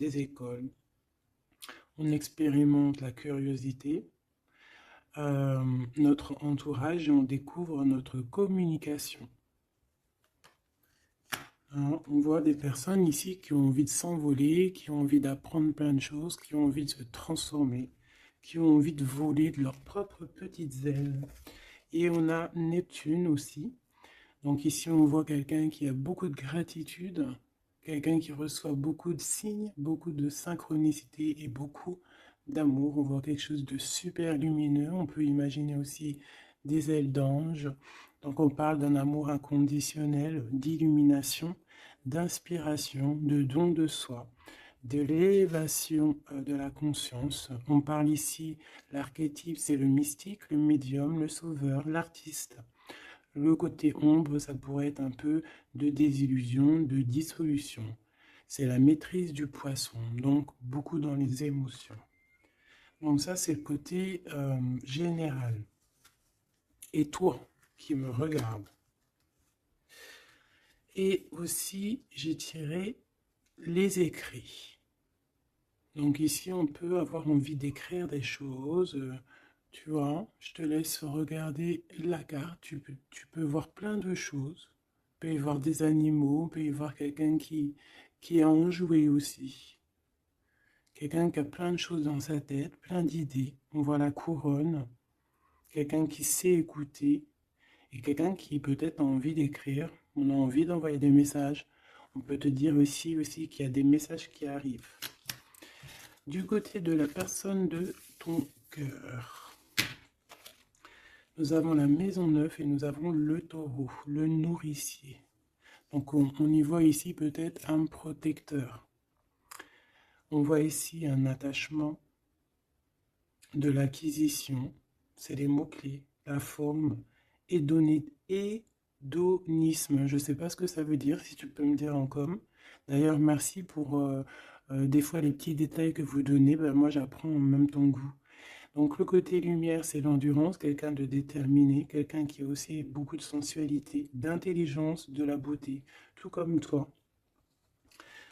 des écoles. On expérimente la curiosité, notre entourage et on découvre notre communication. Hein, on voit des personnes ici qui ont envie de s'envoler, qui ont envie d'apprendre plein de choses, qui ont envie de se transformer, qui ont envie de voler de leurs propres petites ailes. Et on a Neptune aussi. Donc ici, on voit quelqu'un qui a beaucoup de gratitude, quelqu'un qui reçoit beaucoup de signes, beaucoup de synchronicité et beaucoup d'amour. On voit quelque chose de super lumineux. On peut imaginer aussi des ailes d'ange. Donc on parle d'un amour inconditionnel, d'illumination, d'inspiration, de don de soi, de l'élévation de la conscience. On parle ici, l'archétype, c'est le mystique, le médium, le sauveur, l'artiste. Le côté ombre, ça pourrait être un peu de désillusion, de dissolution. C'est la maîtrise du poisson, donc beaucoup dans les émotions. Donc ça, c'est le côté général. Et toi, qui me regarde. Et aussi, j'ai tiré les écrits. Donc ici, on peut avoir envie d'écrire des choses. Tu vois, je te laisse regarder la carte. Tu peux voir plein de choses. Il peut y voir des animaux, il peut y voir quelqu'un qui a enjoué aussi. Quelqu'un qui a plein de choses dans sa tête, plein d'idées. On voit la couronne. Quelqu'un qui sait écouter. Et quelqu'un qui peut-être a envie d'écrire. On a envie d'envoyer des messages. On peut te dire aussi qu'il y a des messages qui arrivent. Du côté de la personne de ton cœur, nous avons la maison 9 et nous avons le taureau, le nourricier. Donc on y voit ici peut-être un protecteur. On voit ici un attachement, de l'acquisition, c'est les mots-clés, la forme, hédonisme. Je ne sais pas ce que ça veut dire, si tu peux me dire en com. D'ailleurs, merci pour des fois les petits détails que vous donnez. Ben, moi, j'apprends en même temps que vous. Donc le côté lumière, c'est l'endurance, quelqu'un de déterminé, quelqu'un qui a aussi beaucoup de sensualité, d'intelligence, de la beauté, tout comme toi.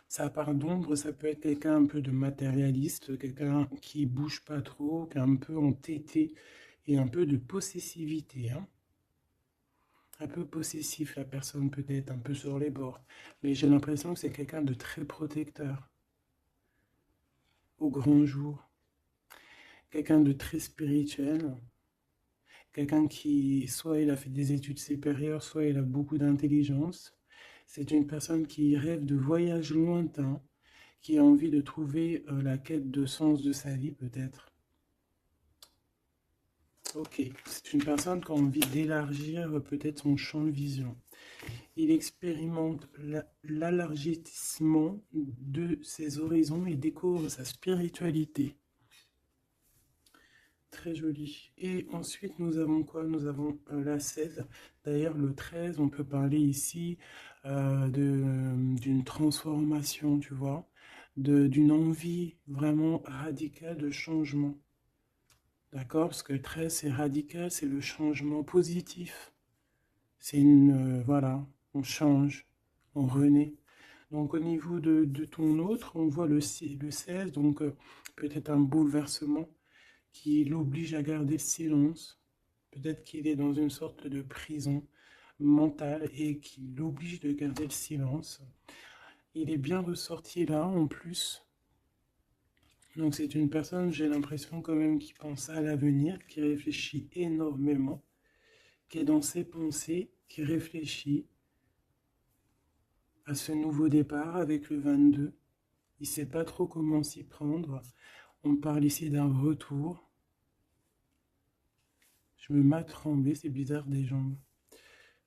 Sa part d'ombre, ça peut être quelqu'un un peu de matérialiste, quelqu'un qui bouge pas trop, qui est un peu entêté et un peu de possessivité. Hein. Un peu possessif, la personne peut-être un peu sur les bords. Mais j'ai l'impression que c'est quelqu'un de très protecteur au grand jour. Quelqu'un de très spirituel, quelqu'un qui, soit il a fait des études supérieures, soit il a beaucoup d'intelligence. C'est une personne qui rêve de voyages lointains, qui a envie de trouver la quête de sens de sa vie, peut-être. Ok, c'est une personne qui a envie d'élargir peut-être son champ de vision. Il expérimente l'élargissement de ses horizons et découvre sa spiritualité. Très joli. Et ensuite, nous avons quoi? Nous avons la 16. D'ailleurs, le 13, on peut parler ici d'une transformation, tu vois, d'une envie vraiment radicale de changement. D'accord? Parce que le 13, c'est radical, c'est le changement positif. C'est voilà, on change, on renaît. Donc au niveau de ton autre, on voit le 16, donc peut-être un bouleversement qui l'oblige à garder le silence. Peut-être qu'il est dans une sorte de prison mentale et qui l'oblige de garder le silence. Il est bien ressorti là en plus. Donc c'est une personne, j'ai l'impression quand même, qui pense à l'avenir, qui réfléchit énormément, qui est dans ses pensées, qui réfléchit à ce nouveau départ avec le 22. Il ne sait pas trop comment s'y prendre. On parle ici d'un retour. Je me mets à trembler, c'est bizarre des jambes.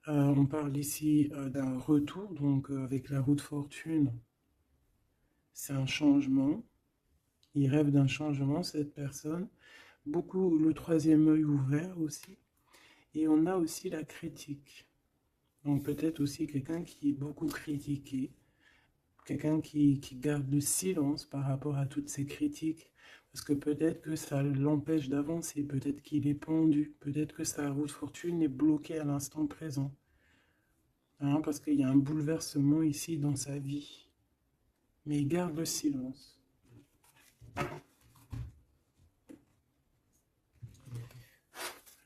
On parle ici d'un retour, donc avec la roue de fortune, c'est un changement. Il rêve d'un changement, cette personne. Beaucoup le troisième œil ouvert aussi. Et on a aussi la critique. Donc peut-être aussi quelqu'un qui est beaucoup critiqué, quelqu'un qui garde le silence par rapport à toutes ces critiques. Parce que peut-être que ça l'empêche d'avancer, peut-être qu'il est pendu, peut-être que sa roue de fortune est bloquée à l'instant présent. Hein, parce qu'il y a un bouleversement ici dans sa vie. mais garde le silence.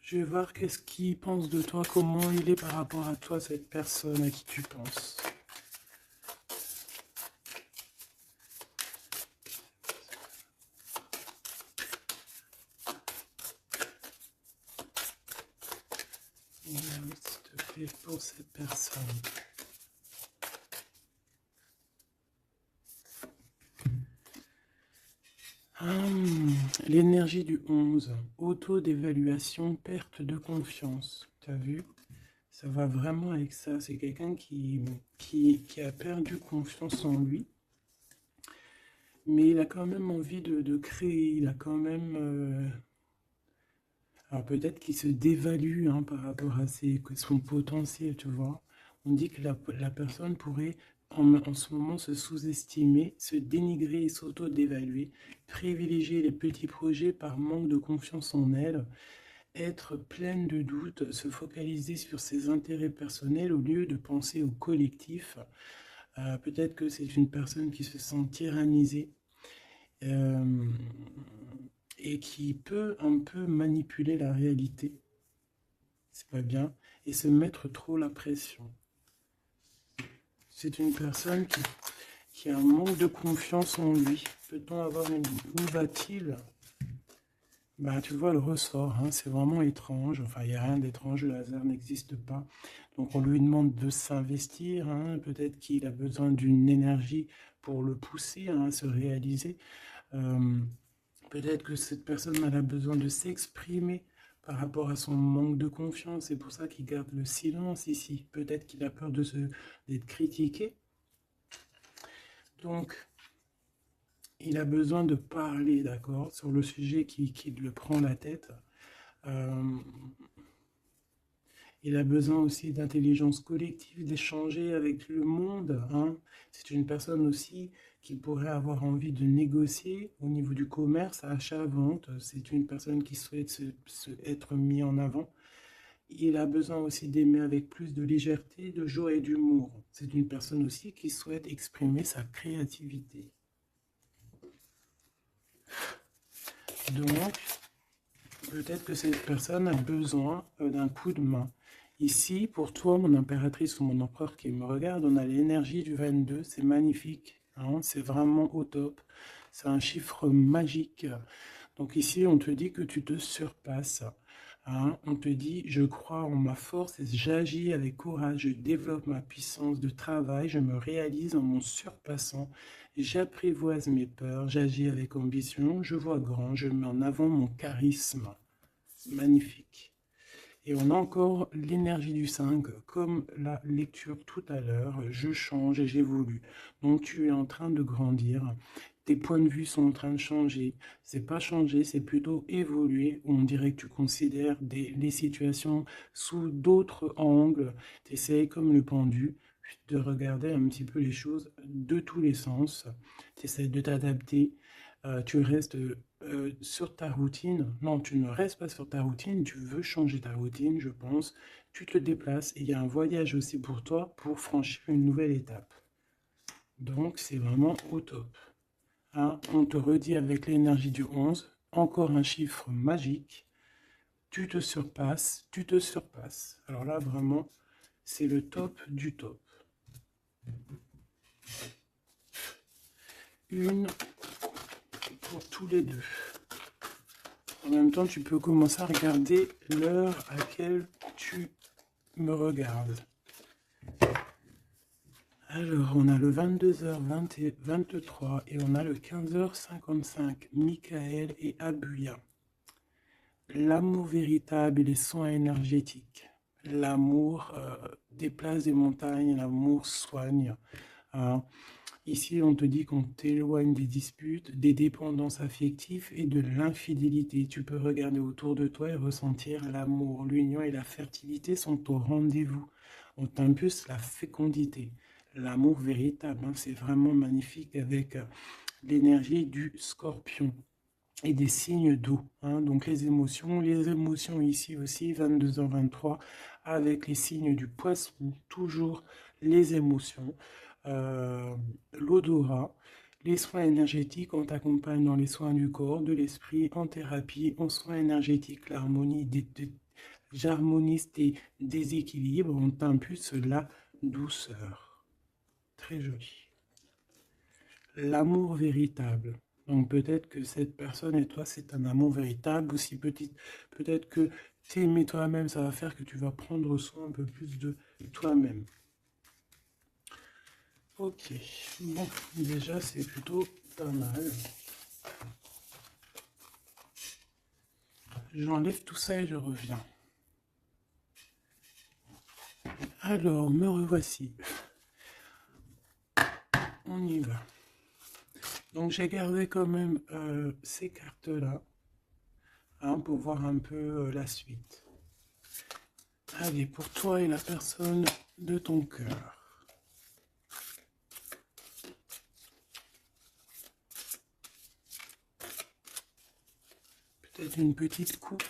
Je vais voir qu'est-ce qu'il pense de toi, comment il est par rapport à toi, cette personne à qui tu penses. S'il te plaît, pour cette personne. L'énergie du 11, auto-d'évaluation, perte de confiance. Tu as vu? Ça va vraiment avec ça. C'est quelqu'un qui a perdu confiance en lui, mais il a quand même envie de créer. Il a quand même... Alors peut-être qu'il se dévalue hein, par rapport à son potentiel, tu vois. On dit que la personne pourrait en ce moment se sous-estimer, se dénigrer et s'auto-dévaluer, privilégier les petits projets par manque de confiance en elle, être pleine de doutes, se focaliser sur ses intérêts personnels au lieu de penser au collectif. Peut-être que c'est une personne qui se sent tyrannisée euh, et qui peut un peu manipuler la réalité. C'est pas bien. Et se mettre trop la pression. C'est une personne qui a un manque de confiance en lui. Peut-on avoir une... Où va-t-il? Bah, tu vois le ressort, hein, c'est vraiment étrange. Enfin, il n'y a rien d'étrange, le hasard n'existe pas. Donc, on lui demande de s'investir. Hein, peut-être qu'il a besoin d'une énergie pour le pousser hein, à se réaliser. Euh, Peut-être que cette personne elle a besoin de s'exprimer par rapport à son manque de confiance. C'est pour ça qu'il garde le silence ici. Peut-être qu'il a peur d'être critiqué. Donc, il a besoin de parler, d'accord, sur le sujet qui le prend la tête. Euh, il a besoin aussi d'intelligence collective, d'échanger avec le monde. Hein. C'est une personne aussi qui pourrait avoir envie de négocier au niveau du commerce, achat-vente. C'est une personne qui souhaite être mis en avant. Il a besoin aussi d'aimer avec plus de légèreté, de joie et d'humour. C'est une personne aussi qui souhaite exprimer sa créativité. Donc, peut-être que cette personne a besoin d'un coup de main. Ici, pour toi, mon impératrice ou mon empereur qui me regarde, on a l'énergie du 22, c'est magnifique, hein, c'est vraiment au top. C'est un chiffre magique. Donc ici, on te dit que tu te surpasses. Hein. On te dit, je crois en ma force et j'agis avec courage, je développe ma puissance de travail, je me réalise en mon surpassant, j'apprivoise mes peurs, j'agis avec ambition, je vois grand, je mets en avant mon charisme. Magnifique. Et on a encore l'énergie du 5, comme la lecture tout à l'heure, je change et j'évolue. Donc tu es en train de grandir, tes points de vue sont en train de changer. C'est pas changer, c'est plutôt évoluer. On dirait que tu considères les situations sous d'autres angles. Tu essayes comme le pendu de regarder un petit peu les choses de tous les sens. Tu essaies de t'adapter. Tu restes sur ta routine. Non, tu ne restes pas sur ta routine, tu veux changer ta routine, je pense. Tu te déplaces et il y a un voyage aussi pour toi pour franchir une nouvelle étape. Donc, c'est vraiment au top. Hein, on te redit avec l'énergie du 11, encore un chiffre magique. Tu te surpasses, tu te surpasses. Alors là, vraiment, c'est le top du top. Une pour tous les deux. En même temps, tu peux commencer à regarder l'heure à laquelle tu me regardes. Alors, on a le 22h23 et on a le 15h55. Michael et Abuya. L'amour véritable et les soins énergétiques. L'amour déplace des montagnes, l'amour soigne. Hein. Ici, on te dit qu'on t'éloigne des disputes, des dépendances affectives et de l'infidélité. Tu peux regarder autour de toi et ressentir l'amour. L'union et la fertilité sont au rendez-vous. On t'impulse la fécondité. L'amour véritable, hein, c'est vraiment magnifique avec l'énergie du scorpion et des signes d'eau. Hein, donc les émotions ici aussi, 22h23, avec les signes du poisson, toujours les émotions. l'odorat. Les soins énergétiques, on t'accompagne dans les soins du corps, de l'esprit, en thérapie, en soins énergétiques, j'harmonise tes déséquilibres, on t'impulse la douceur. Très joli. L'amour véritable. Donc peut-être que cette personne et toi, c'est un amour véritable. Aussi peut-être que t'aimer toi-même, ça va faire que tu vas prendre soin un peu plus de toi-même. Ok, bon, déjà c'est plutôt pas mal. J'enlève tout ça et je reviens. Alors, me revoici. On y va. Donc j'ai gardé quand même ces cartes-là hein, pour voir un peu la suite. Allez, pour toi et la personne de ton cœur. Peut-être une petite coupe.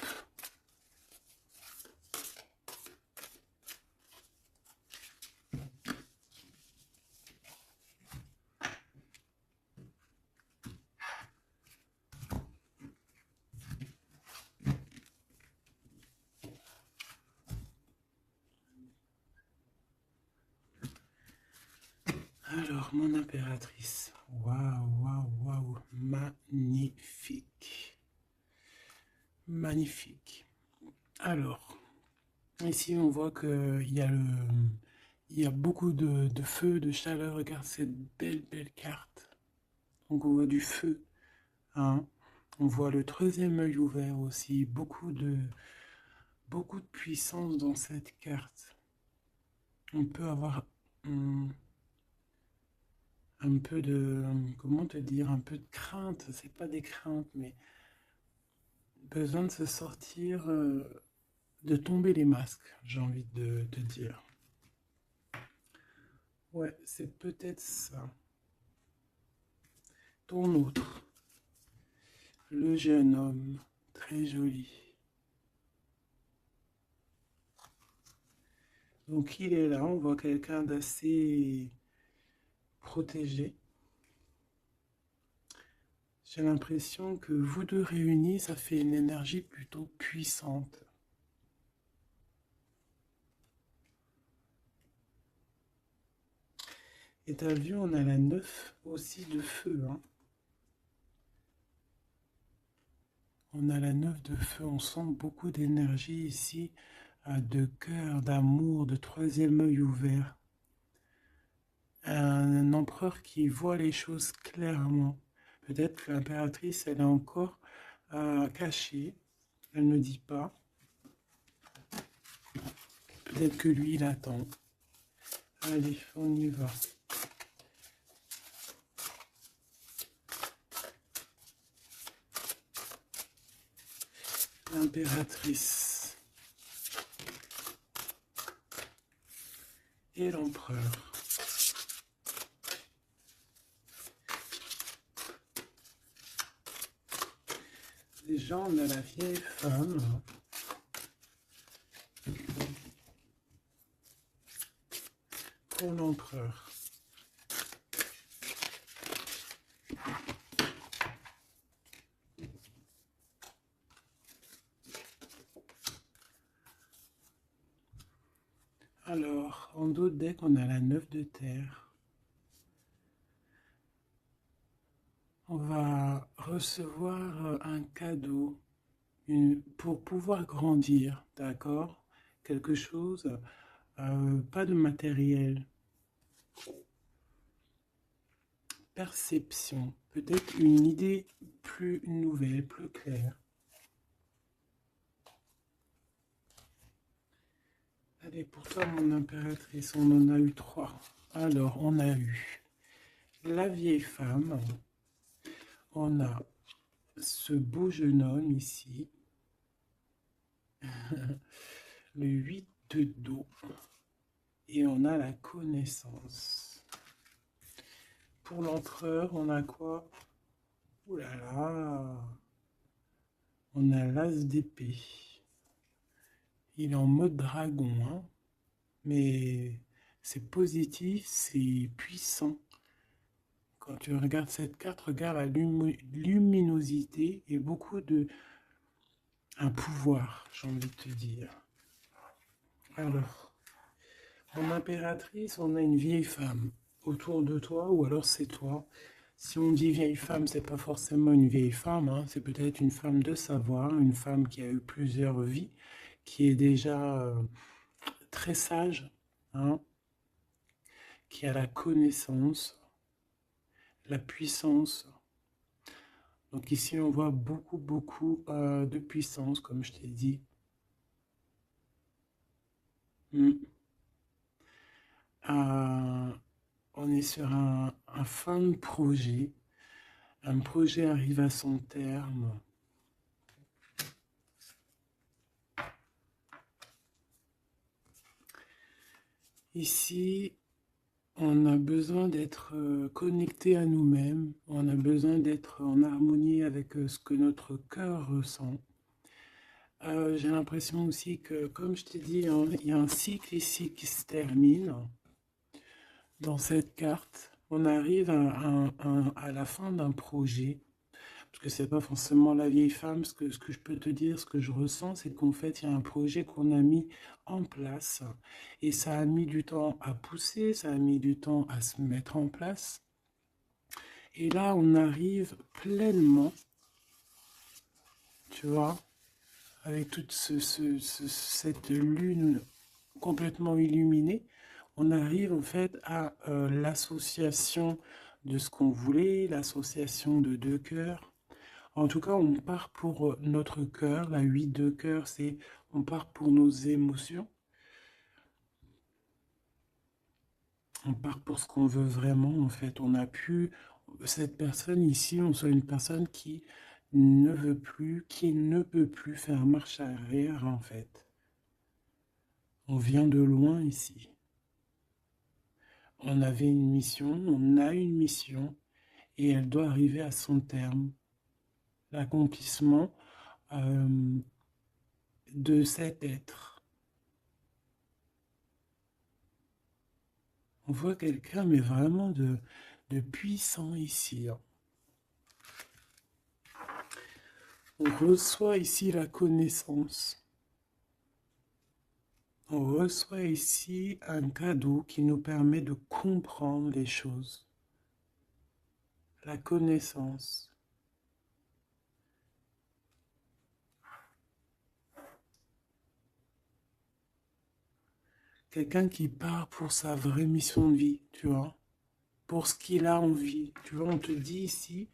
Alors, mon impératrice. Waouh, waouh, waouh. Magnifique. Magnifique. Alors, ici, on voit qu'il y a il y a beaucoup de feu, de chaleur. Regarde cette belle, belle carte. Donc, on voit du feu. Hein. On voit le troisième œil ouvert aussi. Beaucoup de puissance dans cette carte. On peut avoir un peu de, comment te dire, un peu de crainte. C'est pas des craintes, mais besoin de se sortir, de tomber les masques, j'ai envie de te dire. Ouais, c'est peut-être ça. Ton autre, le jeune homme, très joli. Donc il est là, on voit quelqu'un d'assez protégé. J'ai l'impression que vous deux réunis, ça fait une énergie plutôt puissante. Et t'as vu, on a la 9 aussi de feu. Hein. On a la 9 de feu, on sent beaucoup d'énergie ici, de cœur, d'amour, de troisième œil ouvert. Un empereur qui voit les choses clairement. Peut-être que l'impératrice, elle est encore cachée, elle ne dit pas. Peut-être que lui, il attend. Allez, on y va. L'impératrice et l'empereur. Déjà, on a la vieille femme. Pour l'empereur. Alors, en d'autres decks, on a la 9 de terre. On va recevoir un cadeau pour pouvoir grandir, d'accord? Quelque chose, pas de matériel. Perception, peut-être une idée plus nouvelle, plus claire. Allez, pour toi, mon impératrice, on en a eu 3. Alors, on a eu la vieille femme. On a ce beau jeune homme ici. Le 8 de dos. Et on a la connaissance. Pour l'empereur, on a quoi? Ouh là là! On a l'as d'épée. Il est en mode dragon, hein? Mais c'est positif, c'est puissant. Quand tu regardes cette carte, regarde la luminosité et beaucoup de... un pouvoir, j'ai envie de te dire. Alors, en impératrice, on a une vieille femme autour de toi, ou alors c'est toi. Si on dit vieille femme, c'est pas forcément une vieille femme, hein, c'est peut-être une femme de savoir, une femme qui a eu plusieurs vies, qui est déjà très sage, hein, qui a la connaissance, la puissance. Donc ici, on voit beaucoup de puissance, comme je t'ai dit. Mm. On est sur un fin de projet. Un projet arrive à son terme. Ici, on a besoin d'être connecté à nous-mêmes. On a besoin d'être en harmonie avec ce que notre cœur ressent. J'ai l'impression aussi que, comme je t'ai dit, hein, il y a un cycle ici qui se termine. Dans cette carte, on arrive à la fin d'un projet, parce que c'est pas forcément la vieille femme. Ce que je peux te dire, ce que je ressens, c'est qu'en fait, il y a un projet qu'on a mis en place, et ça a mis du temps à pousser, ça a mis du temps à se mettre en place. Et là, on arrive pleinement, tu vois, avec toute cette lune complètement illuminée. On arrive en fait à l'association de ce qu'on voulait, l'association de deux cœurs. En tout cas, on part pour notre cœur. La 8 de cœur, c'est on part pour nos émotions. On part pour ce qu'on veut vraiment, en fait. On a pu, cette personne ici, on soit une personne qui ne veut plus, qui ne peut plus faire marche arrière, en fait. On vient de loin ici. On avait une mission, on a une mission, et elle doit arriver à son terme. L'accomplissement de cet être. On voit quelqu'un, mais vraiment de puissant ici, hein. On reçoit ici la connaissance. On reçoit ici un cadeau qui nous permet de comprendre les choses. La connaissance. Quelqu'un qui part pour sa vraie mission de vie, tu vois, pour ce qu'il a envie. Tu vois, on te dit ici,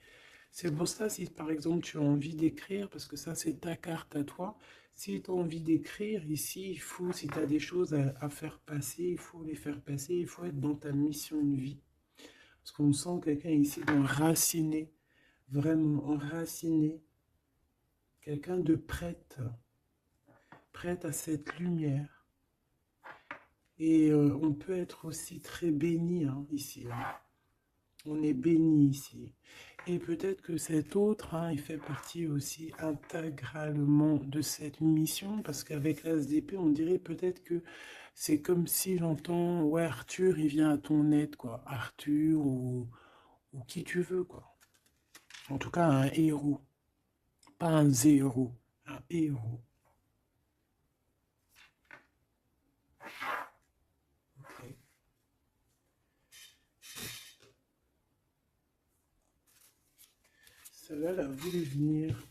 c'est pour ça, si par exemple tu as envie d'écrire, parce que ça c'est ta carte à toi, si tu as envie d'écrire ici, il faut, si tu as des choses à faire passer, il faut les faire passer, il faut être dans ta mission de vie. Parce qu'on sent quelqu'un ici d'enraciné, vraiment enraciné, quelqu'un de prête, prête à cette lumière. Et on peut être aussi très béni, hein, ici, hein. On est béni ici. Et peut-être que cet autre, hein, il fait partie aussi intégralement de cette mission, parce qu'avec l'As d'épée, on dirait peut-être que c'est comme si j'entends, ouais, Arthur, il vient à ton aide, quoi. Arthur ou qui tu veux, quoi. En tout cas, un héros. Pas un zéro, un héros. Ok. Celle-là, elle a voulu venir.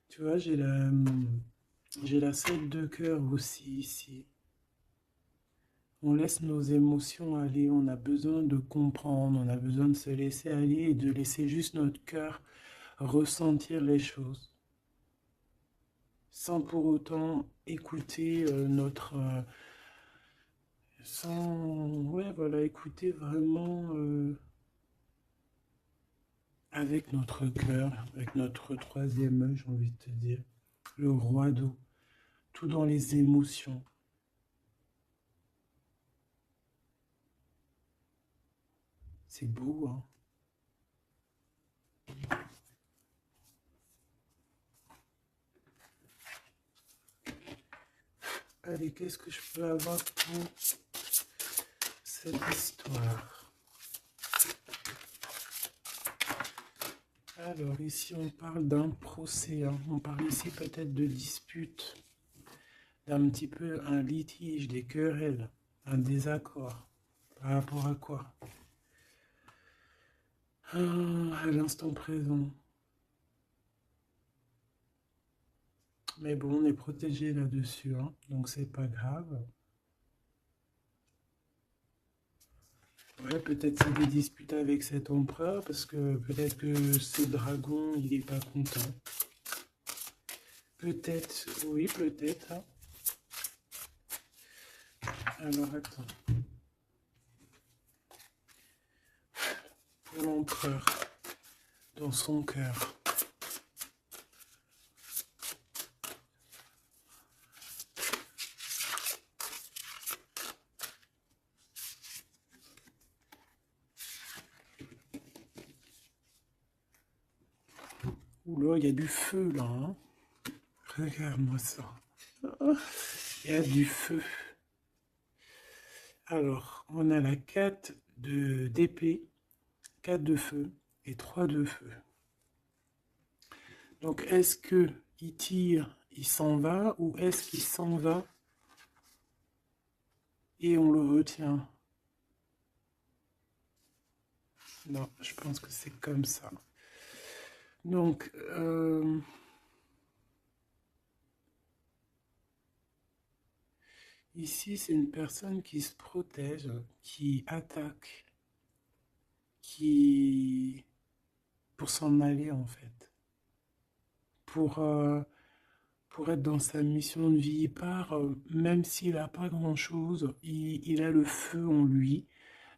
Tu vois, j'ai la 7 de cœur aussi ici. On laisse nos émotions aller, on a besoin de comprendre, on a besoin de se laisser aller et de laisser juste notre cœur ressentir les choses, sans pour autant écouter ouais, voilà, écouter vraiment avec notre cœur, avec notre troisième œil, j'ai envie de te dire, le roi d'eau, tout dans les émotions. C'est beau, hein? Allez, qu'est-ce que je peux avoir pour cette histoire? Alors, ici, on parle d'un procès, hein. On parle ici peut-être de dispute, d'un petit peu un litige, des querelles, un désaccord. Par rapport à quoi? À l'instant présent. Mais bon, on est protégé là-dessus, hein, donc c'est pas grave. Ouais, peut-être c'est des disputes avec cet empereur, parce que peut-être que ce dragon, il est pas content. Peut-être, oui, peut-être, hein. Alors, attends. Pour l'empereur, dans son cœur. Oula, il y a du feu, là, hein. Regarde-moi ça. Il y a du feu. Alors, on a la 4 d'épée, 4 de feu et 3 de feu. Donc, est-ce que il tire, il s'en va, ou est-ce qu'il s'en va et on le retient? Non, je pense que c'est comme ça. Donc, ici, c'est une personne qui se protège, qui attaque, qui... pour s'en aller, en fait. Pour, euh, pour être dans sa mission de vie, il part, même s'il n'a pas grand-chose, il a le feu en lui.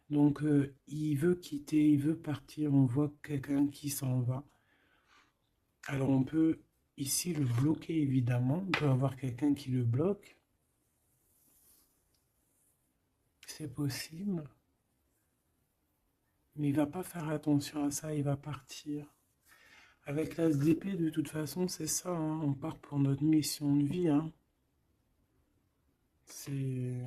Donc, il veut quitter, il veut partir. On voit quelqu'un qui s'en va. Alors, on peut ici le bloquer, évidemment. On peut avoir quelqu'un qui le bloque. C'est possible. Mais il va pas faire attention à ça, il va partir. Avec l'as d'épée, de toute façon, c'est ça, hein. On part pour notre mission de vie, hein. C'est...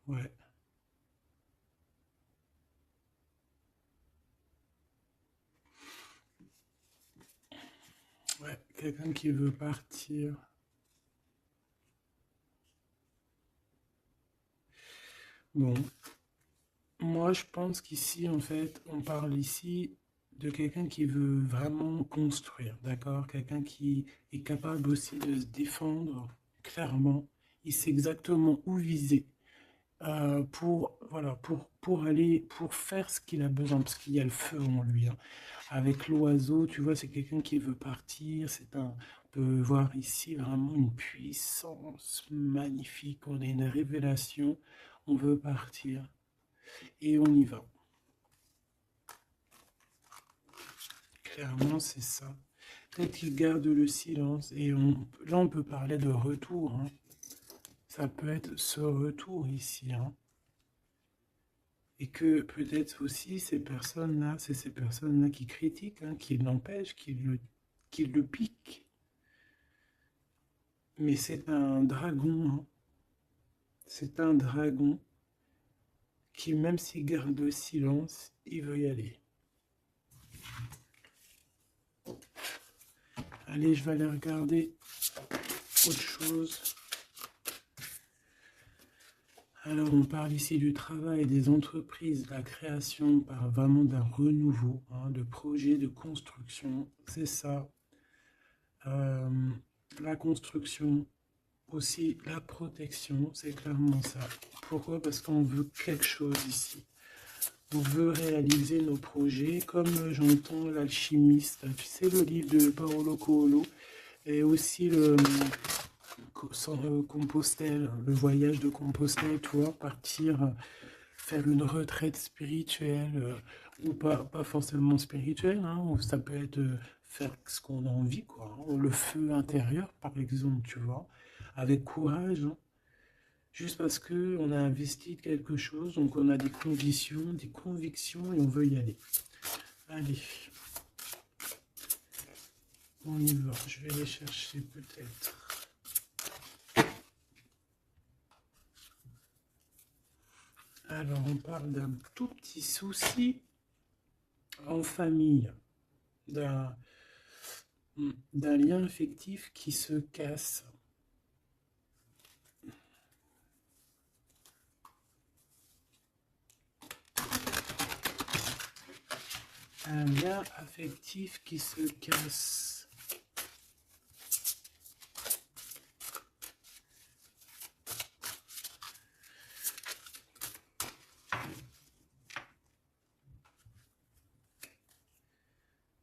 Ouais, ouais. Quelqu'un qui veut partir. Bon, moi, je pense qu'ici, en fait, on parle ici de quelqu'un qui veut vraiment construire, d'accord? Quelqu'un qui est capable aussi de se défendre clairement. Il sait exactement où viser pour, voilà, pour aller, pour faire ce qu'il a besoin, parce qu'il y a le feu en lui, hein. Avec l'oiseau, tu vois, c'est quelqu'un qui veut partir. On peut voir ici vraiment une puissance magnifique. On a une révélation. On veut partir et on y va. Clairement, c'est ça. Peut-être qu'il garde le silence. Et là, on peut parler de retour, hein. Ça peut être ce retour ici, hein. Et que peut-être aussi ces personnes-là, c'est ces personnes-là qui critiquent, hein, qui l'empêchent, qui le piquent. Mais c'est un dragon, hein. C'est un dragon qui, même s'il garde le silence, il veut y aller. Allez, je vais aller regarder autre chose. Alors, on parle ici du travail des entreprises, la création par vraiment d'un renouveau, hein, de projets de construction. C'est ça. Euh, la construction, aussi la protection, c'est clairement ça. Pourquoi? Parce qu'on veut quelque chose ici. On veut réaliser nos projets, comme j'entends l'alchimiste. Tu sais, le livre de Paolo Coelho, et aussi Compostelle, le voyage de Compostelle, tu vois, partir, faire une retraite spirituelle, ou pas forcément spirituelle, hein, ou ça peut être faire ce qu'on a envie, quoi, hein. Le feu intérieur, par exemple, tu vois, avec courage, hein. Juste parce que on a investi quelque chose, donc on a des conditions, des convictions et on veut y aller. Allez, on y va. Je vais les chercher peut-être. Alors, on parle d'un tout petit souci en famille, d'un lien affectif qui se casse. Un lien affectif qui se casse.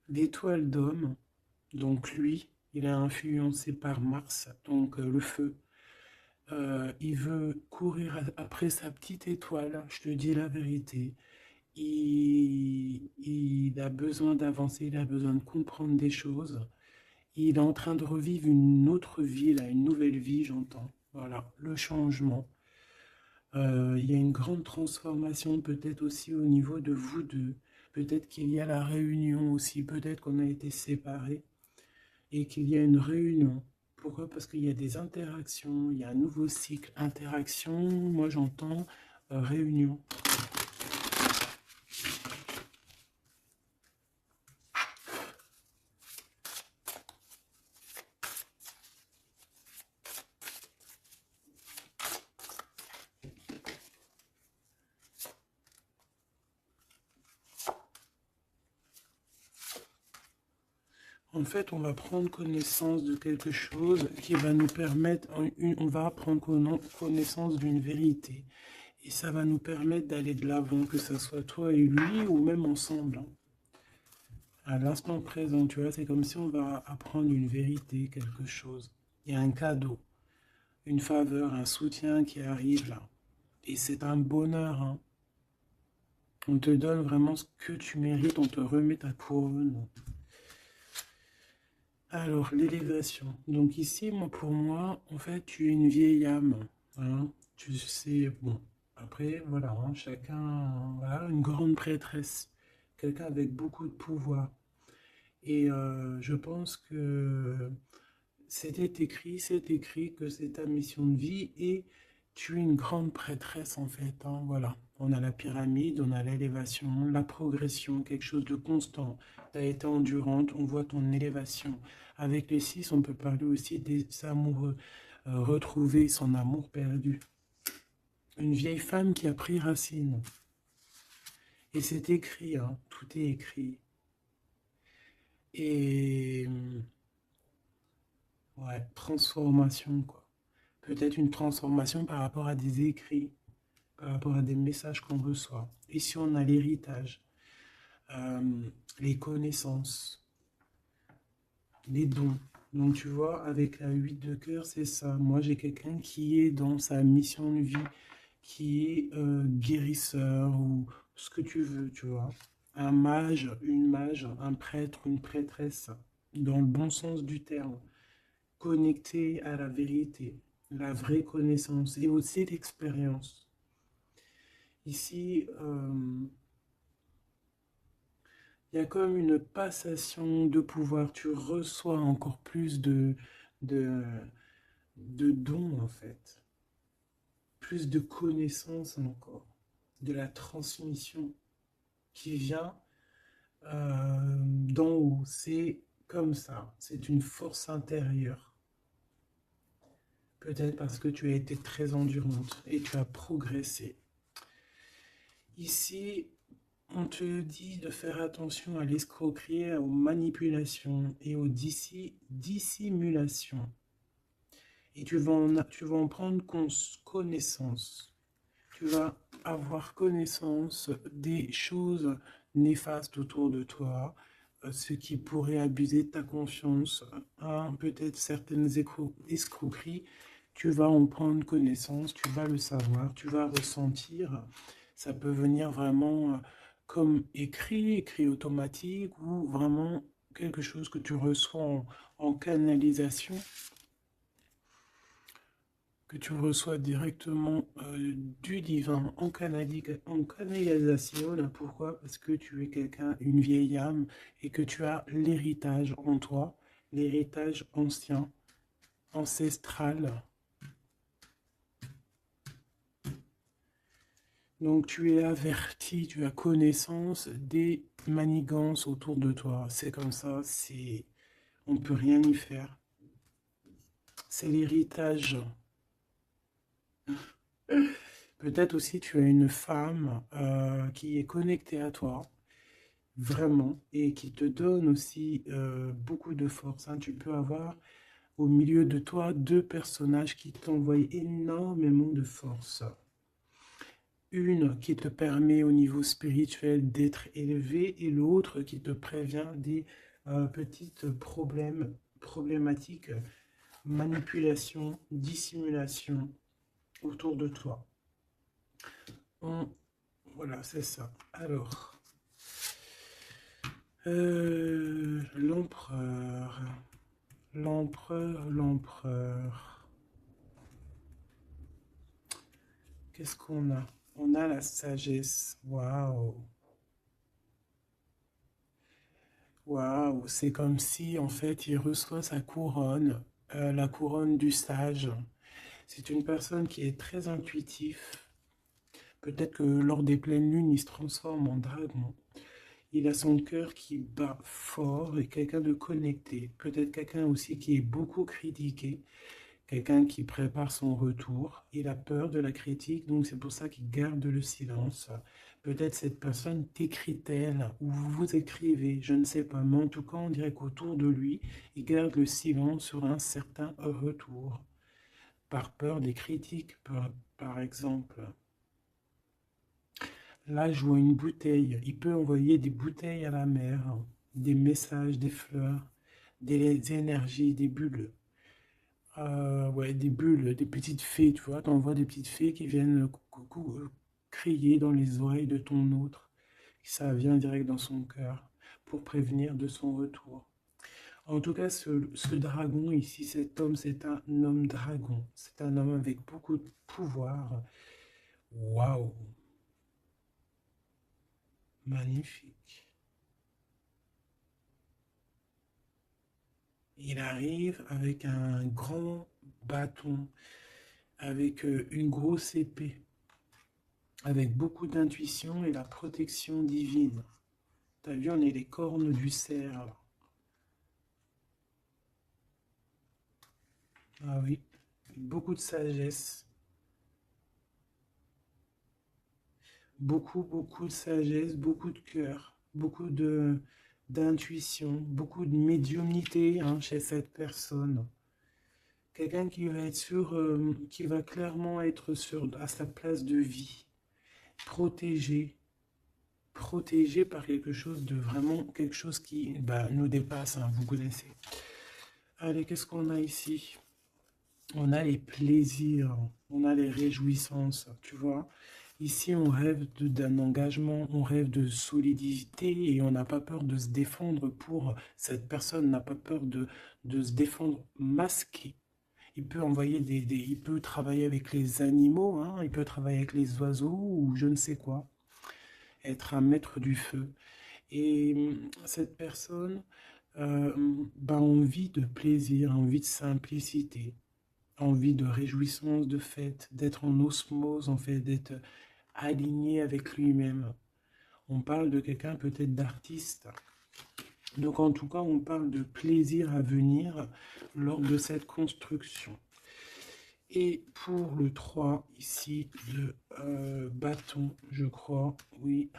L'étoile d'homme, donc lui, il est influencé par Mars, donc le feu. Il veut courir après sa petite étoile, je te dis la vérité. Il a besoin d'avancer, il a besoin de comprendre des choses. Il est en train de revivre une autre vie, là, une nouvelle vie, j'entends. Voilà, le changement. Il y a une grande transformation peut-être aussi au niveau de vous deux. Peut-être qu'il y a la réunion aussi, peut-être qu'on a été séparés et qu'il y a une réunion. Pourquoi? Parce qu'il y a des interactions, il y a un nouveau cycle. Interaction, moi j'entends réunion. En fait, on va prendre connaissance de quelque chose qui va nous permettre, on va prendre connaissance d'une vérité. Et ça va nous permettre d'aller de l'avant, que ce soit toi et lui, ou même ensemble, hein. À l'instant présent, tu vois, c'est comme si on va apprendre une vérité, quelque chose. Il y a un cadeau, une faveur, un soutien qui arrive là. Et c'est un bonheur, hein. On te donne vraiment ce que tu mérites, on te remet ta couronne. Alors, l'élévation. Donc ici, moi, pour moi, en fait, tu es une vieille âme, hein. Tu sais, bon, après, voilà, hein, chacun, voilà, une grande prêtresse, quelqu'un avec beaucoup de pouvoir. Et je pense que c'est écrit que c'est ta mission de vie et tu es une grande prêtresse en fait, hein, voilà. On a la pyramide, on a l'élévation, la progression, quelque chose de constant. Tu as été endurante, on voit ton élévation. Avec les 6, on peut parler aussi des amoureux, retrouver son amour perdu. Une vieille femme qui a pris racine. Et c'est écrit, hein, tout est écrit. Et ouais, transformation, quoi. Peut-être une transformation par rapport à des écrits, par rapport à des messages qu'on reçoit. Ici, on a l'héritage, euh, les connaissances, les dons. Donc, tu vois, avec la 8 de cœur, c'est ça. Moi, j'ai quelqu'un qui est dans sa mission de vie, qui est guérisseur ou ce que tu veux, tu vois. Un mage, un prêtre, une prêtresse, dans le bon sens du terme, connecté à la vérité, la vraie connaissance et aussi l'expérience. Ici, il y a comme une passation de pouvoir. Tu reçois encore plus de, de dons, en fait. Plus de connaissances encore. De la transmission qui vient d'en haut. C'est comme ça. C'est une force intérieure. Peut-être parce que tu as été très endurante et tu as progressé. Ici, on te dit de faire attention à l'escroquerie, aux manipulations et aux dissimulations. Et tu vas en prendre connaissance. Tu vas avoir connaissance des choses néfastes autour de toi, ce qui pourrait abuser de ta confiance, hein, peut-être certaines escroqueries. Tu vas en prendre connaissance, tu vas le savoir, tu vas ressentir. Ça peut venir vraiment comme écrit automatique ou vraiment quelque chose que tu reçois en canalisation, que tu reçois directement du divin en canalisation. Là, pourquoi? Parce que tu es quelqu'un, une vieille âme, et que tu as l'héritage en toi, l'héritage ancien, ancestral. Donc tu es averti, tu as connaissance des manigances autour de toi. C'est comme ça, on ne peut rien y faire. C'est l'héritage. Peut-être aussi tu as une femme qui est connectée à toi, vraiment, et qui te donne aussi beaucoup de force, hein. Tu peux avoir au milieu de toi deux personnages qui t'envoient énormément de force. Une qui te permet au niveau spirituel d'être élevé et l'autre qui te prévient des petites problématiques, manipulation, dissimulation autour de toi. Voilà, c'est ça. Alors, l'empereur, l'empereur. Qu'est-ce qu'on a? On a la sagesse. Waouh! Waouh! C'est comme si, en fait, il reçoit sa couronne, la couronne du sage. C'est une personne qui est très intuitif. Peut-être que lors des pleines lunes, il se transforme en dragon. Il a son cœur qui bat fort et quelqu'un de connecté. Peut-être quelqu'un aussi qui est beaucoup critiqué. Quelqu'un qui prépare son retour. Il a peur de la critique, donc c'est pour ça qu'il garde le silence. Peut-être cette personne t'écrit-elle ou vous vous écrivez, je ne sais pas. Mais en tout cas, on dirait qu'autour de lui, il garde le silence sur un certain retour. Par peur des critiques, par exemple. Là, je vois une bouteille. Il peut envoyer des bouteilles à la mer, des messages, des fleurs, des énergies, des bulles. Ouais, des bulles, des petites fées, tu vois. T'envoies des petites fées qui viennent crier dans les oreilles de ton autre. Ça vient direct dans son cœur pour prévenir de son retour. En tout cas, ce dragon ici, cet homme, c'est un homme dragon. C'est un homme avec beaucoup de pouvoir. Waouh, magnifique. Il arrive avec un grand bâton, avec une grosse épée, avec beaucoup d'intuition et la protection divine. T'as vu, on est les cornes du cerf. Ah oui, beaucoup de sagesse. Beaucoup de sagesse, beaucoup de cœur, beaucoup de d'intuition, beaucoup de médiumnité, hein, chez cette personne. Quelqu'un qui va être sûr, qui va clairement être sur à sa place de vie, protégé, protégé par quelque chose de vraiment, quelque chose qui nous dépasse, hein, vous connaissez. Allez, qu'est-ce qu'on a ici? On a les plaisirs, on a les réjouissances, tu vois. Ici, on rêve d'un engagement, on rêve de solidité et on n'a pas peur de se défendre pour... Cette personne n'a pas peur de se défendre masqué. Il peut envoyer il peut travailler avec les animaux, hein, il peut travailler avec les oiseaux ou je ne sais quoi. Être un maître du feu. Et cette personne a envie de plaisir, envie de simplicité, envie de réjouissance, de fête, d'être en osmose, en fait, d'être aligné avec lui-même. On parle de quelqu'un peut-être d'artiste. Donc en tout cas, on parle de plaisir à venir lors de cette construction. Et pour le 3 ici, de bâton, je crois, oui.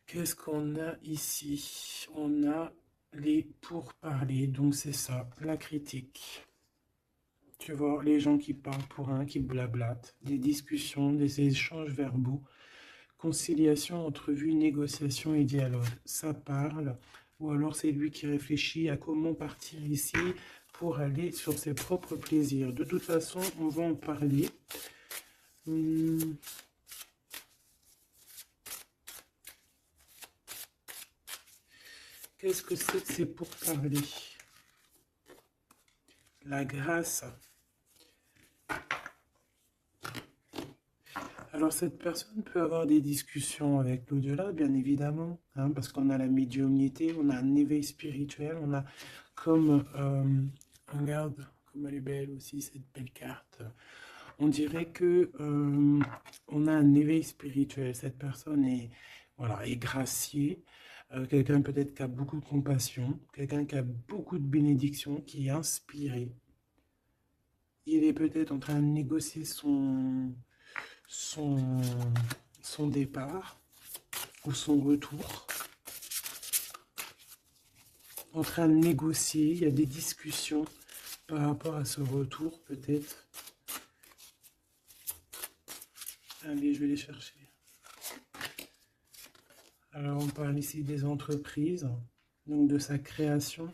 Qu'est-ce qu'on a ici? On a les pourparlers, donc c'est ça, la critique. Tu vois, les gens qui parlent pour un, qui blablatent, des discussions, des échanges verbaux, conciliation, entrevue, négociation et dialogue. Ça parle, ou alors c'est lui qui réfléchit à comment partir ici pour aller sur ses propres plaisirs. De toute façon, on va en parler. Qu'est-ce que c'est que ces pourparlers? La grâce. Alors cette personne peut avoir des discussions avec l'au-delà, bien évidemment, hein, parce qu'on a la médiumnité, on a un éveil spirituel, on a comme, regarde, comme elle est belle aussi cette belle carte. On dirait que on a un éveil spirituel. Cette personne est, voilà, est graciée. Quelqu'un peut-être qui a beaucoup de compassion, quelqu'un qui a beaucoup de bénédiction, qui est inspiré. Il est peut-être en train de négocier son, son départ ou son retour. En train de négocier, il y a des discussions par rapport à ce retour peut-être. Allez, je vais les chercher. Alors, on parle ici des entreprises, donc de sa création.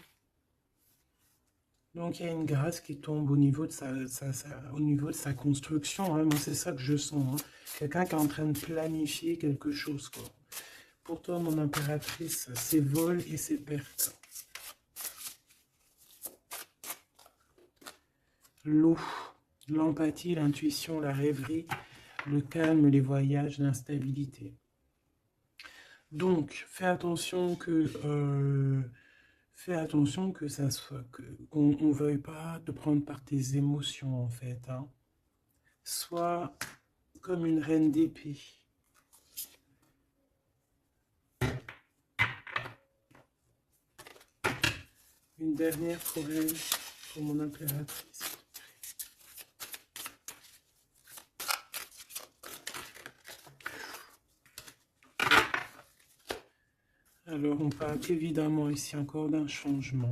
Donc, il y a une grâce qui tombe au niveau de au niveau de sa construction. Hein. Moi, c'est ça que je sens. Hein. Quelqu'un qui est en train de planifier quelque chose. Quoi. Pour toi, mon impératrice, c'est vol et c'est perte. L'eau, l'empathie, l'intuition, la rêverie, le calme, les voyages, l'instabilité. Donc, fais attention que ça soit qu'on ne veuille pas te prendre par tes émotions en fait. Hein. Sois comme une reine d'épée. Une dernière pour elle, pour mon impératrice. Alors, on parle évidemment ici encore d'un changement.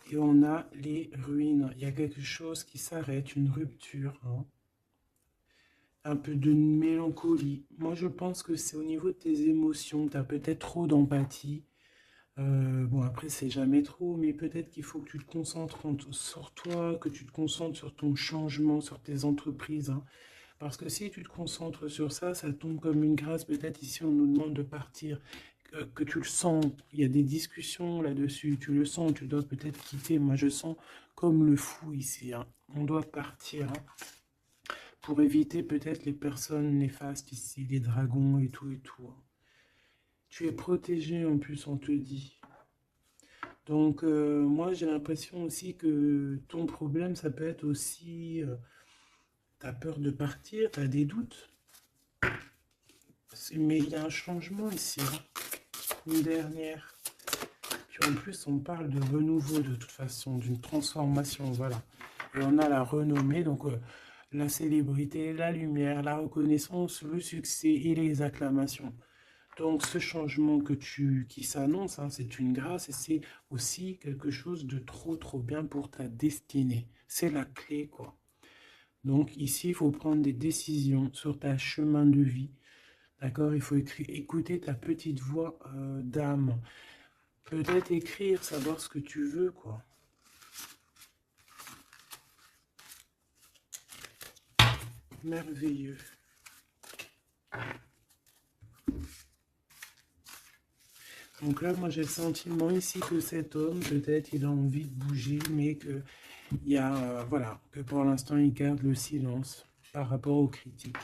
Et on a les ruines. Il y a quelque chose qui s'arrête, une rupture. Hein. Un peu de mélancolie. Moi, je pense que c'est au niveau de tes émotions. Tu as peut-être trop d'empathie. Bon, après, c'est jamais trop, mais peut-être qu'il faut que tu te concentres sur toi, que tu te concentres sur ton changement, sur tes entreprises. Hein. Parce que si tu te concentres sur ça, ça tombe comme une grâce. Peut-être ici, on nous demande de partir, que tu le sens. Il y a des discussions là-dessus. Tu le sens, tu dois peut-être quitter. Moi, je sens comme le fou ici. Hein. On doit partir pour éviter peut-être les personnes néfastes ici, les dragons et tout et tout. Hein. Tu es protégé en plus, on te dit. Donc, moi, j'ai l'impression aussi que ton problème, ça peut être aussi... tu as peur de partir, tu as des doutes. Mais il y a un changement ici. Hein. Une dernière. Puis en plus, on parle de renouveau de toute façon, d'une transformation, voilà. Et on a la renommée, donc la célébrité, la lumière, la reconnaissance, le succès et les acclamations. Donc ce changement qui s'annonce, hein, c'est une grâce et c'est aussi quelque chose de trop bien pour ta destinée. C'est la clé, quoi. Donc ici, il faut prendre des décisions sur ta chemin de vie. D'accord? Il faut écouter ta petite voix d'âme. Peut-être écrire, savoir ce que tu veux, quoi. Merveilleux. Donc là, moi, j'ai le sentiment ici que cet homme, peut-être, il a envie de bouger, mais que il y a, voilà, que pour l'instant, il garde le silence par rapport aux critiques.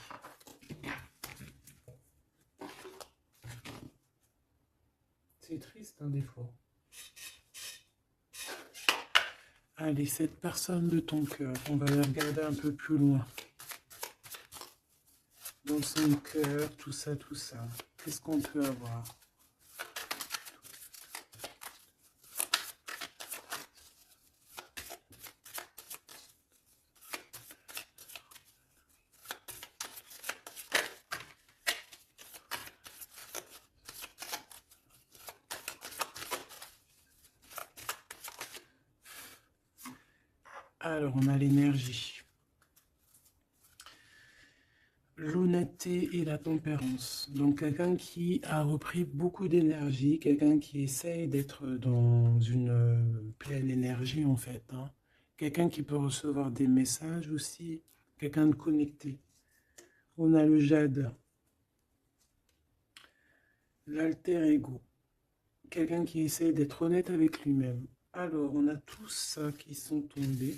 C'est triste, hein, des fois. Allez, cette personne de ton cœur, on va la regarder un peu plus loin. Dans son cœur, tout ça. Qu'est-ce qu'on peut avoir? Alors, on a l'énergie. L'honnêteté et la tempérance. Donc, quelqu'un qui a repris beaucoup d'énergie, quelqu'un qui essaye d'être dans une pleine énergie, en fait. Hein. Quelqu'un qui peut recevoir des messages aussi, quelqu'un de connecté. On a le jade, l'alter ego. Quelqu'un qui essaye d'être honnête avec lui-même. Alors, on a tous ça qui sont tombés.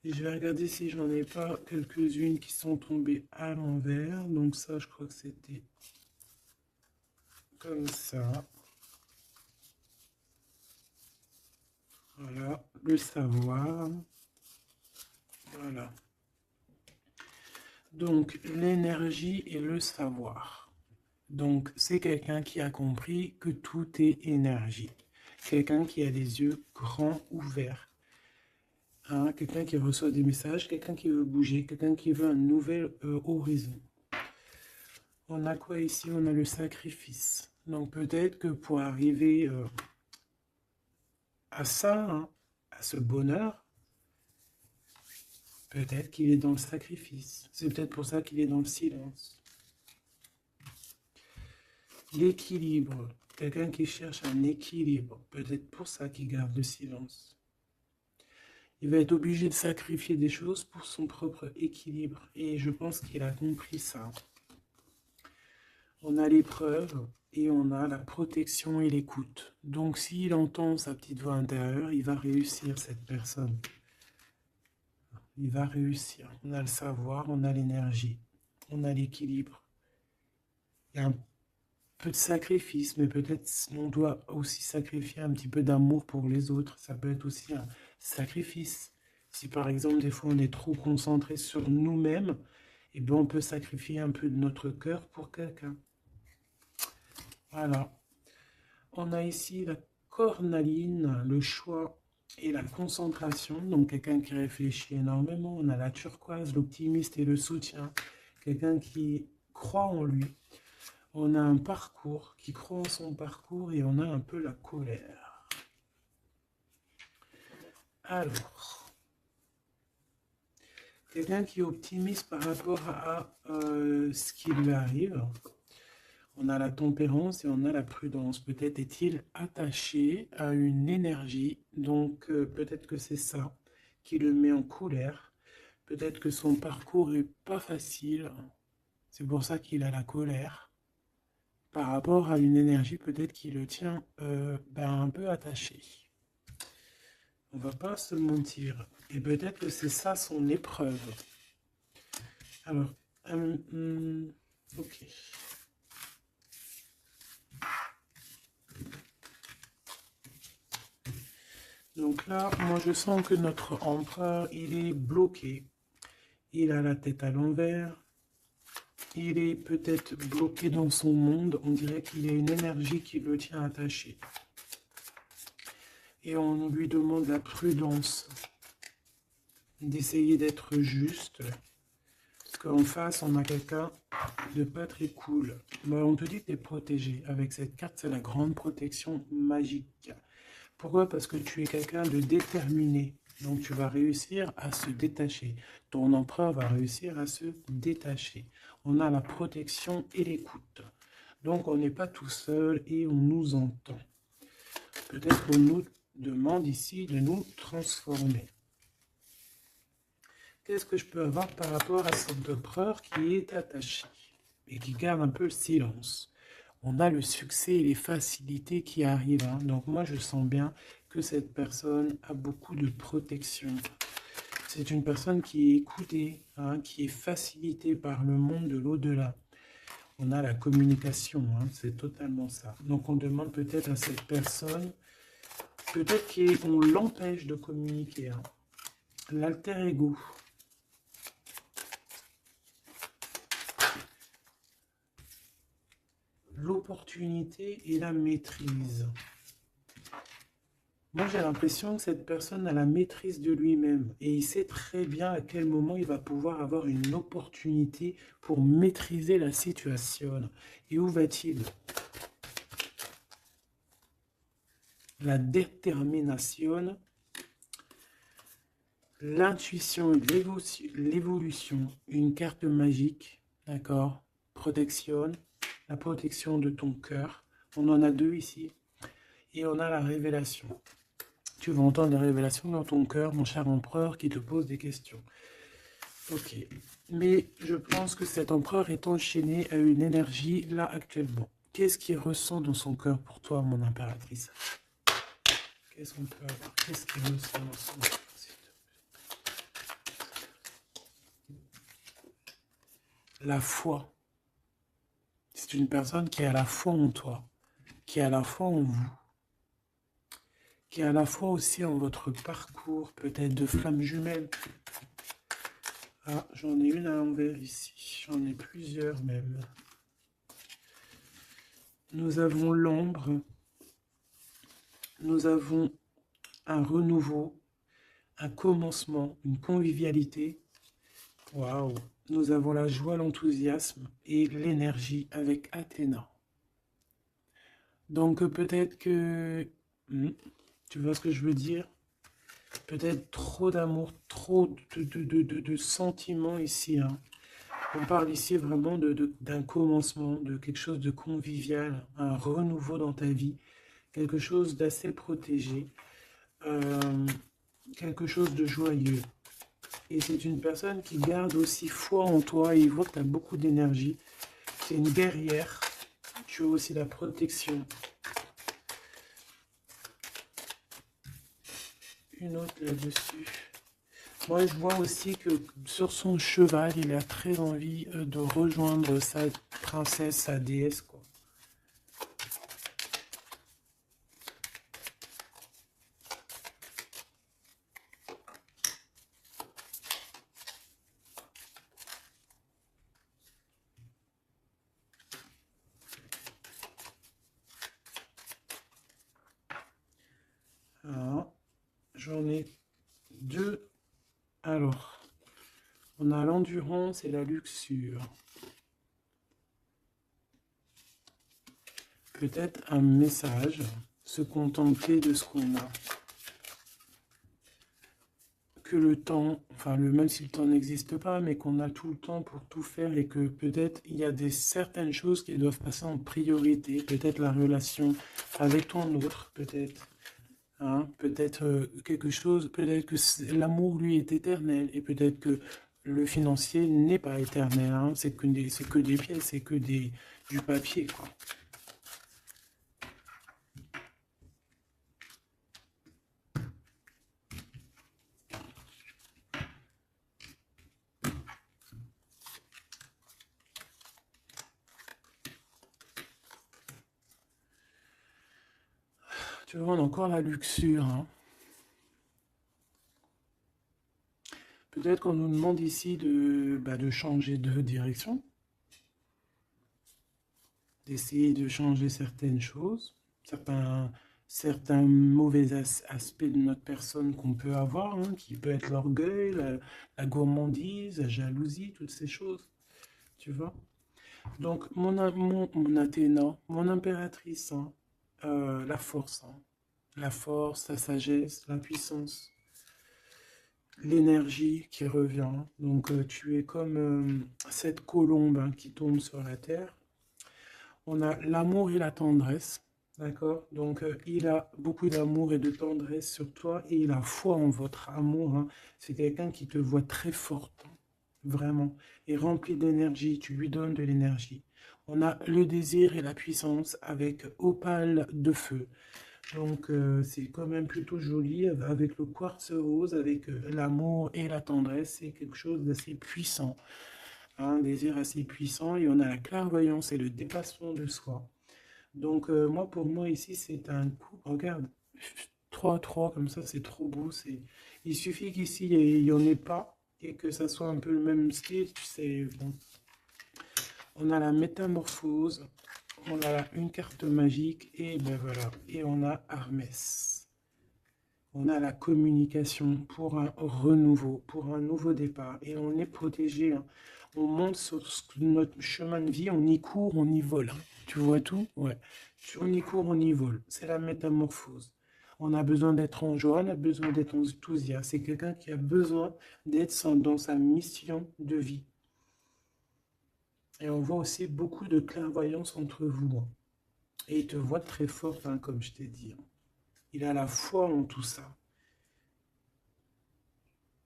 Je vais regarder si j'en ai pas quelques-unes qui sont tombées à l'envers. Donc ça, je crois que c'était comme ça. Voilà, le savoir. Voilà. Donc, l'énergie et le savoir. Donc, c'est quelqu'un qui a compris que tout est énergie. Quelqu'un qui a les yeux grands ouverts. Hein, quelqu'un qui reçoit des messages, quelqu'un qui veut bouger, quelqu'un qui veut un nouvel horizon. On a quoi ici? On a le sacrifice. Donc, peut-être que pour arriver à ça, hein, à ce bonheur, peut-être qu'il est dans le sacrifice. C'est peut-être pour ça qu'il est dans le silence. L'équilibre. Quelqu'un qui cherche un équilibre. Peut-être pour ça qu'il garde le silence. Il va être obligé de sacrifier des choses pour son propre équilibre. Et je pense qu'il a compris ça. On a l'épreuve et on a la protection et l'écoute. Donc s'il entend sa petite voix intérieure, il va réussir, cette personne. Il va réussir. On a le savoir, on a l'énergie, on a l'équilibre. Il y a un peu de sacrifice, mais peut-être on doit aussi sacrifier un petit peu d'amour pour les autres. Ça peut être aussi un sacrifice. Si par exemple, des fois, on est trop concentré sur nous-mêmes, eh bien, on peut sacrifier un peu de notre cœur pour quelqu'un. Voilà. On a ici la cornaline, le choix et la concentration. Donc, quelqu'un qui réfléchit énormément. On a la turquoise, l'optimiste et le soutien. Quelqu'un qui croit en lui. On a un parcours, qui croit en son parcours, et on a un peu la colère. Alors, quelqu'un qui est optimiste par rapport à ce qui lui arrive. On a la tempérance et on a la prudence. Peut-être est-il attaché à une énergie, donc peut-être que c'est ça qui le met en colère. Peut-être que son parcours n'est pas facile, c'est pour ça qu'il a la colère. Par rapport à une énergie peut-être qui le tient un peu attaché. On va pas se mentir. Et peut-être que c'est ça son épreuve. Alors, ok. Donc là, moi je sens que notre empereur, il est bloqué. Il a la tête à l'envers. Il est peut-être bloqué dans son monde. On dirait qu'il y a une énergie qui le tient attaché. Et on lui demande la prudence. D'essayer d'être juste. Parce qu'en face, on a quelqu'un de pas très cool. On te dit que tu es protégé. Avec cette carte, c'est la grande protection magique. Pourquoi? Parce que tu es quelqu'un de déterminé. Donc tu vas réussir à se détacher. Ton empereur va réussir à se détacher. On a la protection et l'écoute. Donc on n'est pas tout seul et on nous entend. Peut-être qu'on nous demande ici de nous transformer. Qu'est-ce que je peux avoir par rapport à cet empereur qui est attaché et qui garde un peu le silence? On a le succès et les facilités qui arrivent. Hein. Donc moi, je sens bien que cette personne a beaucoup de protection. C'est une personne qui est écoutée, hein, qui est facilitée par le monde de l'au-delà. On a la communication, hein, c'est totalement ça. Donc on demande peut-être à cette personne, peut-être qu'on l'empêche de communiquer. Hein. L'alter ego. L'opportunité et la maîtrise. Moi, j'ai l'impression que cette personne a la maîtrise de lui-même et il sait très bien à quel moment il va pouvoir avoir une opportunité pour maîtriser la situation. Et où va-t-il? La détermination, l'intuition et l'évolution, une carte magique, d'accord? Protection, la protection de ton cœur. On en a deux ici. Et on a la révélation. Tu vas entendre des révélations dans ton cœur, mon cher empereur, qui te pose des questions. Ok. Mais je pense que cet empereur est enchaîné à une énergie là actuellement. Qu'est-ce qu'il ressent dans son cœur pour toi, mon impératrice? Qu'est-ce qu'on peut avoir? Qu'est-ce qu'il ressent dans son cœur? La foi. C'est une personne qui a la foi en toi, qui a la foi en vous, qui a la foi aussi en votre parcours, peut-être de flammes jumelles. Ah, j'en ai une à l'envers ici. J'en ai plusieurs même. Nous avons l'ombre. Nous avons un renouveau, un commencement, une convivialité. Waouh! Nous avons la joie, l'enthousiasme et l'énergie avec Athéna. Donc peut-être que... tu vois ce que je veux dire? Peut-être trop d'amour, trop de sentiments ici. Hein. On parle ici vraiment d'un commencement, de quelque chose de convivial, un renouveau dans ta vie, quelque chose d'assez protégé, euh, quelque chose de joyeux. Et c'est une personne qui garde aussi foi en toi et il voit que tu as beaucoup d'énergie. C'est une guerrière. Tu as aussi la protection. Une autre là-dessus. Moi, je vois aussi que sur son cheval, il a très envie de rejoindre sa princesse, sa déesse, quoi. Alors, j'en ai deux. Alors, on a l'endurance et la luxure. Peut-être un message, se contenter de ce qu'on a. Que le temps, enfin même si le temps n'existe pas, mais qu'on a tout le temps pour tout faire et que peut-être il y a certaines choses qui doivent passer en priorité, peut-être la relation avec ton autre, peut-être, hein, peut-être quelque chose, peut-être que l'amour lui est éternel et peut-être que le financier n'est pas éternel, hein, c'est que des pièces, c'est que du papier, quoi. Tu vois, on a encore la luxure, hein. Peut-être qu'on nous demande ici de changer de direction, d'essayer de changer certaines choses, certains mauvais aspects de notre personne qu'on peut avoir, hein, qui peut être l'orgueil, la gourmandise, la jalousie, toutes ces choses, tu vois. Donc, mon Athéna, mon impératrice, hein, hein, la force, la sagesse, la puissance, l'énergie qui revient. Donc, tu es comme cette colombe, hein, qui tombe sur la terre. On a l'amour et la tendresse, d'accord? Donc, il a beaucoup d'amour et de tendresse sur toi et il a foi en votre amour. Hein. C'est quelqu'un qui te voit très forte, hein, vraiment, et rempli d'énergie. Tu lui donnes de l'énergie. On a le désir et la puissance avec opale de feu. Donc, c'est quand même plutôt joli avec le quartz rose, avec l'amour et la tendresse. C'est quelque chose d'assez puissant, un désir assez puissant. Et on a la clairvoyance et le dépassement de soi. Donc, moi, pour moi, ici, c'est un coup. Regarde, 3-3 comme ça, c'est trop beau. Il suffit qu'ici, il n'y en ait pas et que ça soit un peu le même style. Tu sais, bon. On a la métamorphose. On a une carte magique et ben voilà. Et on a Hermès. On a la communication pour un renouveau, pour un nouveau départ. Et on est protégé. Hein. On monte sur notre chemin de vie, on y court, on y vole. Hein. Tu vois tout? Ouais. On y court, on y vole. C'est la métamorphose. On a besoin d'être en joie, on a besoin d'être enthousiaste. C'est quelqu'un qui a besoin d'être dans sa mission de vie. Et on voit aussi beaucoup de clairvoyance entre vous. Hein. Et il te voit très fort, hein, comme je t'ai dit. Hein. Il a la foi en tout ça.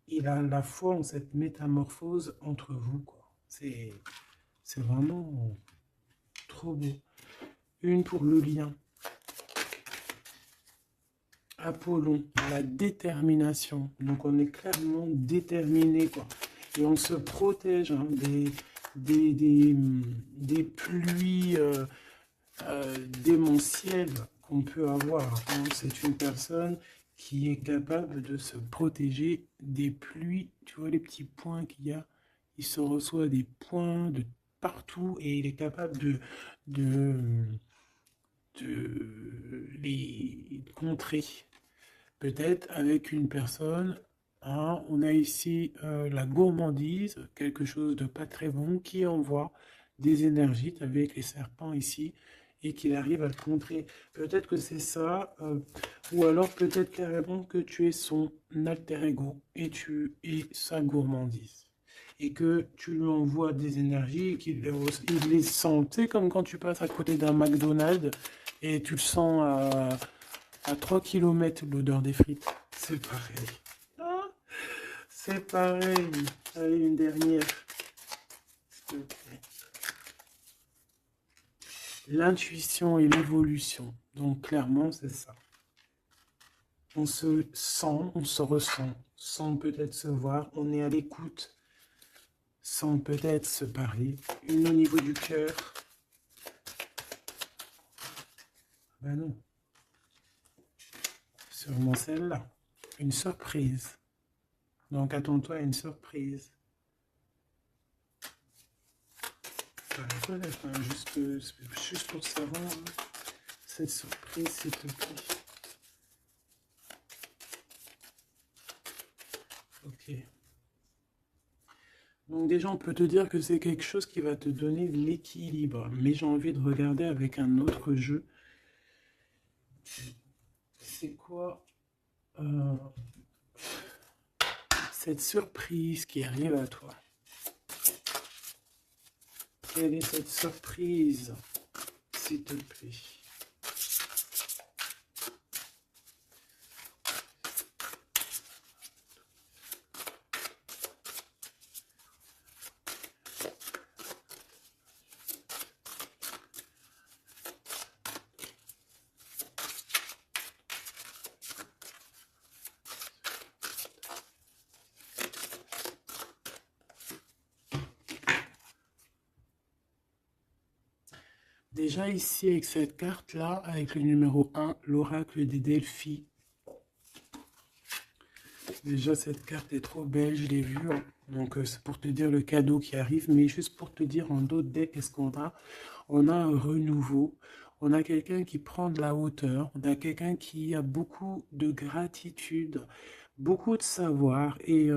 Il a la foi en cette métamorphose entre vous, quoi. C'est vraiment trop beau. Une pour le lien. Apollon, la détermination. Donc on est clairement déterminé, quoi. Et on se protège, hein, des pluies démentielles qu'on peut avoir. Hein. C'est une personne qui est capable de se protéger des pluies. Tu vois les petits points qu'il y a? Il se reçoit des points de partout et il est capable de, de les contrer. Peut-être avec une personne, hein, on a ici la gourmandise, quelque chose de pas très bon, qui envoie des énergies avec les serpents ici et qu'il arrive à le contrer. Peut-être que c'est ça, ou alors peut-être carrément que tu es son alter ego et tu es sa gourmandise. Et que tu lui envoies des énergies et il les sent. Tu sais, comme quand tu passes à côté d'un McDonald's et tu le sens à 3 km l'odeur des frites. C'est pareil. Ah, c'est pareil. Allez, une dernière. S'il te plaît. L'intuition et l'évolution. Donc clairement, c'est ça. On se sent, on se ressent, sans peut-être se voir. On est à l'écoute, sans peut-être se parler. Une au niveau du cœur. Ben non. Sûrement celle-là. Une surprise. Donc attends-toi à une surprise. Reconnaître, hein, juste pour savoir hein, cette surprise, s'il te plaît. Ok. Donc déjà, on peut te dire que c'est quelque chose qui va te donner de l'équilibre. Mais j'ai envie de regarder avec un autre jeu. C'est quoi cette surprise qui arrive à toi? Quelle est cette surprise, s'il te plaît? Déjà ici, avec cette carte-là, avec le numéro 1, l'oracle des Delphi. Déjà, cette carte est trop belle, je l'ai vue. Hein. Donc, c'est pour te dire le cadeau qui arrive. Mais juste pour te dire, en d'autres decks, qu'est-ce qu'on a? On a un renouveau. On a quelqu'un qui prend de la hauteur. On a quelqu'un qui a beaucoup de gratitude, beaucoup de savoir. Et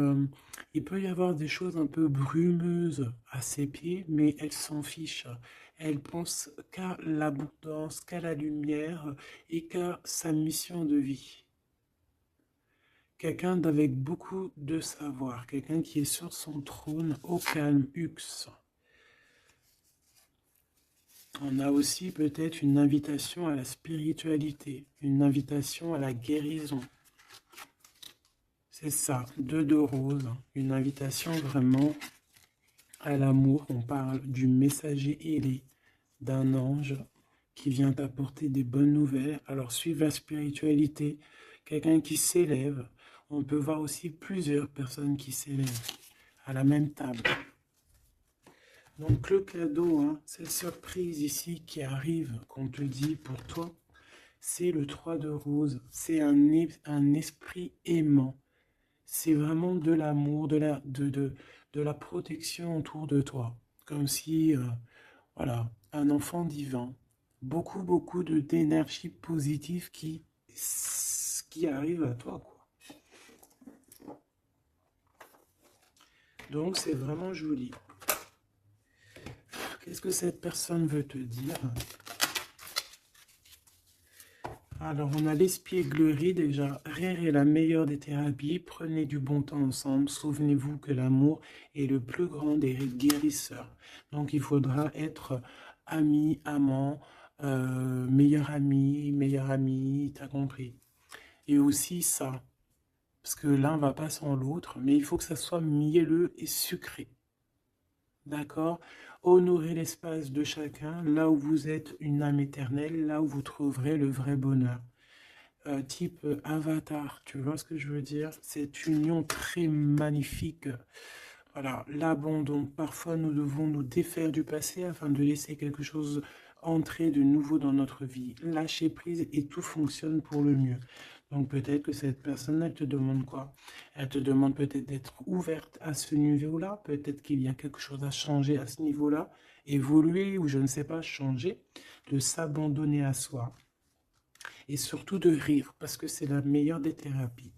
il peut y avoir des choses un peu brumeuses à ses pieds, mais elle s'en fiche. Elle pense qu'à l'abondance, qu'à la lumière et qu'à sa mission de vie. Quelqu'un d'avec beaucoup de savoir, quelqu'un qui est sur son trône au calme, Hux. On a aussi peut-être une invitation à la spiritualité, une invitation à la guérison. C'est ça, 2 de rose, une invitation vraiment à l'amour. On parle du messager ailé, d'un ange qui vient t'apporter des bonnes nouvelles. Alors suivre la spiritualité, quelqu'un qui s'élève. On peut voir aussi plusieurs personnes qui s'élèvent à la même table. Donc le cadeau, hein, cette surprise ici qui arrive, qu'on te dit pour toi, c'est le 3 de rose. C'est un esprit aimant. C'est vraiment de l'amour, de la protection autour de toi. Comme si, voilà, un enfant divin. Beaucoup, beaucoup d'énergie positive qui arrive à toi, quoi. Donc c'est vraiment joli. Qu'est-ce que cette personne veut te dire? Alors, on a l'espièglerie déjà. Rire est la meilleure des thérapies. Prenez du bon temps ensemble. Souvenez-vous que l'amour est le plus grand des guérisseurs. Donc, il faudra être ami, amant, meilleur ami, t'as compris. Et aussi ça, parce que l'un va pas sans l'autre, mais il faut que ça soit mielleux et sucré. D'accord? Honorez l'espace de chacun, là où vous êtes une âme éternelle, là où vous trouverez le vrai bonheur. Type avatar, tu vois ce que je veux dire? Cette union très magnifique. Voilà, l'abandon. Parfois, nous devons nous défaire du passé afin de laisser quelque chose entrer de nouveau dans notre vie. Lâcher prise et tout fonctionne pour le mieux. Donc peut-être que cette personne, elle te demande quoi? Elle te demande peut-être d'être ouverte à ce niveau-là, peut-être qu'il y a quelque chose à changer à ce niveau-là, évoluer ou je ne sais pas, changer, de s'abandonner à soi et surtout de rire parce que c'est la meilleure des thérapies.